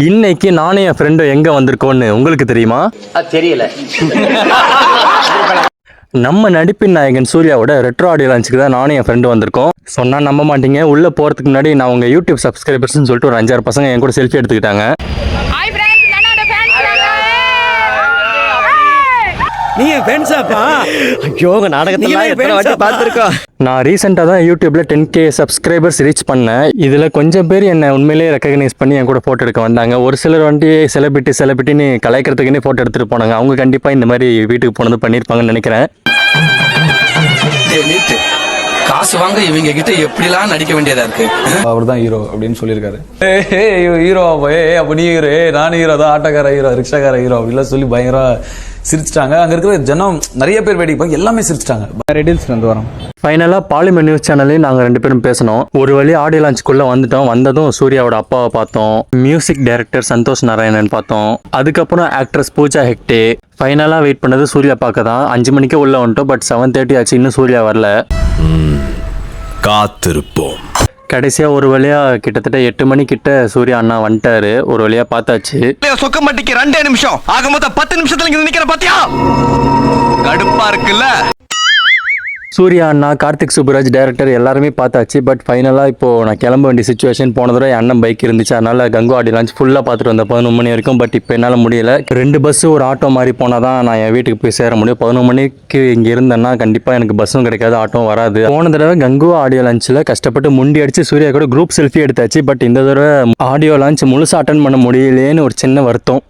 இன்னைக்கு நானும் என் ஃப்ரெண்டும் எங்க வந்திருக்கோன்னு உங்களுக்கு தெரியுமா? தெரியல. நம்ம நடிப்பின் நாயகன் சூர்யாவோட ரெட்ரோ ஆடியோ லான்ச்சுக்கு தான் நானும் என் ஃப்ரெண்டு வந்திருக்கோம். சொன்னா நம்ப மாட்டீங்க, உள்ள போறதுக்கு முன்னாடி நான் உங்க யூடியூப் சப்ஸ்கிரைபர்ஸ்னு சொல்லிட்டு ஒரு 5-6 பசங்க என் கூட செல்ஃபி எடுத்துக்கிட்டாங்க. நீங்க ஃப்ரெண்ட்ஸாப்பா? ஐயோ, உங்க நாடகத்தெல்லாம் எத்தனை வாட்டி பார்த்துருக்கோம். நான் ரீசெண்டாக தான் யூடியூப்ல 10K சப்ஸ்கிரைபர்ஸ் ரீச் பண்ணேன். இதில் கொஞ்சம் பேர் என்னை உண்மையிலேயே ரெக்கக்னைஸ் பண்ணி என் கூட ஃபோட்டோ எடுக்க வந்தாங்க. ஒரு சிலர் வந்துட்டு செலிபிரிட்டின்னு கலாய்க்கிறதுக்குன்னே ஃபோட்டோ எடுத்துகிட்டு போனாங்க. அவங்க கண்டிப்பாக இந்த மாதிரி வீட்டுக்கு போனது பண்ணியிருப்பாங்கன்னு நினைக்கிறேன். காசு வாங்க இவங்க கிட்ட எப்படிலாம் நடிக்க வேண்டியதா இருக்கு. அவர் தான் ஹீரோ அப்படின்னு சொல்லியிருக்காரு. ஹீரோ அப்ப நீ ஹீரோ, நான் ஹீரோ தான், ஆட்டோக்கார ஹீரோ, ரிக்ஷாக்கார ஹீரோ அப்படிலாம் சொல்லி பயங்கர சிரிச்சிட்டாங்க. அங்க இருக்கிற ஜனம் நிறைய பேர் வேடிக்கை எல்லாமே சிரிச்சிட்டாங்க. ரெடில்ஸ் வந்து வரோம். ஃபைனலாக பாலிமர் நியூஸ் சேனல்லையும் நாங்கள் 2 பேரும் பேசணும். ஒரு வழி ஆடியோ லான்ச்சுக்குள்ளே வந்துட்டோம். வந்ததும் சூர்யாவோட அப்பாவை பார்த்தோம், மியூசிக் டைரக்டர் சந்தோஷ் நாராயணன் பார்த்தோம், அதுக்கப்புறம் ஆக்ட்ரஸ் பூஜா ஹெக்டே. ஃபைனலாக வெயிட் பண்ணது சூர்யா பார்க்க தான். 5 மணிக்கே உள்ளே வந்துட்டோம். பட் 7:30 ஆச்சு, இன்னும் சூர்யா வரல. காத்திருப்போம். கடைசியாக ஒரு வழியாக கிட்டத்தட்ட 8 மணி கிட்ட சூர்யா அண்ணா வந்துட்டாரு. ஒரு வழியாக பார்த்தாச்சு. சொக்கம்பட்டிக்கு 2 நிமிஷம் ஆக மொத்தம் 10 நிமிஷத்துல இங்க நிக்கிற பாத்தியா? கடுப்பா இருக்குல்ல. சூர்யா அண்ணா, கார்த்திக் சுப்புராஜ் டைரக்டர் எல்லாருமே பார்த்தாச்சு. பட் ஃபைனலாக இப்போது நான் கிளம்ப வேண்டிய சுச்சுவேஷன். போன தடவை என் அண்ணன் பைக் இருந்துச்சு, அதனால் கங்கோ ஆடியோ லான்ச் ஃபுல்லாக பார்த்துட்டு வந்தேன் 11 மணி வரைக்கும். பட் இப்போ என்னால் முடியல. 2 பஸ்ஸு ஒரு ஆட்டோ மாதிரி போனால் தான் நான் என் வீட்டுக்கு போய் சேர முடியும். 11 மணிக்கு இங்கே இருந்தேன்னா கண்டிப்பாக எனக்கு பஸ்ஸும் கிடைக்காது, ஆட்டோவும் வராது. போன தடவை கங்கோ ஆடியோ லான்ச்சில் கஷ்டப்பட்டு முண்டி அடித்து சூர்யா கூட குரூப் செல்ஃபி எடுத்தாச்சு. பட் இந்த தடவை ஆடியோ லான்ச் முழுசாக அட்டன் பண்ண முடியலேன்னு ஒரு சின்ன வருத்தம்.